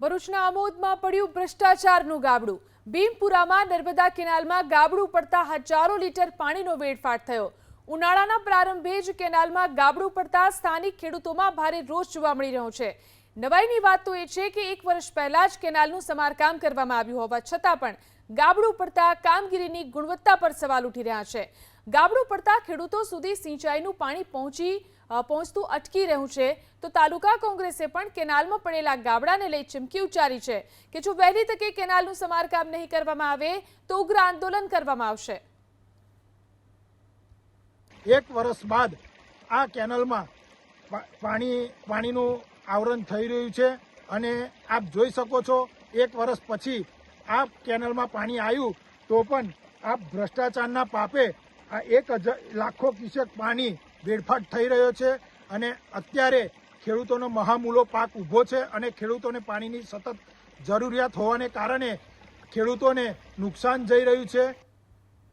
ભરૂચના આમોદમાં પડ્યું ભ્રષ્ટાચારનું ગાબડું। ભીમપુરામાં નર્મદા કેનાલમાં ગાબડું પડતા હજારો લીટર પાણીનો વેડફાટ થયો। ઉનાળાના પ્રારંભે જ કેનાલમાં ગાબડું પડતા સ્થાનિક ખેડૂતોમાં ભારે રોષ જોવા મળી રહ્યો છે। નવાઈની વાત તો એ છે કે 1 વર્ષ પહેલા જ કેનાલનું સમારકામ કરવામાં આવ્યું હોવા છતાં પણ ગાબડું પડતા કામગીરીની ગુણવત્તા પર સવાલ ઉઠી રહ્યા છે। ગાબડું પડતા ખેડૂતો સુધી સિંચાઈનું પાણી પહોંચતું અટકી રહ્યું છે તો તાલુકા કોંગ્રેસે પણ કેનાલમાં પડેલા ગાબડાને લઈ ચીમકી ઉચ્ચારી છે કે જો વહેલી તકે કેનાલનું સમારકામ નહીં કરવામાં આવે તો ઉગ્ર આંદોલન કરવામાં આવશે। 1 વર્ષ બાદ આ કેનાલમાં પાણીનું આવરણ થઈ રહ્યું છે અને આપ જોઈ શકો છો 1 વર્ષ પછી આ કેનાલમાં પાણી આવ્યું તો પણ આ ભ્રષ્ટાચારના પાપે આ 1,000 લાખો ક્યુસેક પાણી વેડફાટ થઈ રહ્યો છે અને અત્યારે ખેડૂતોનો મહામૂલો પાક ઊભો છે અને ખેડૂતોને પાણીની સતત જરૂરિયાત હોવાને કારણે ખેડૂતોને નુકસાન જઈ રહ્યું છે।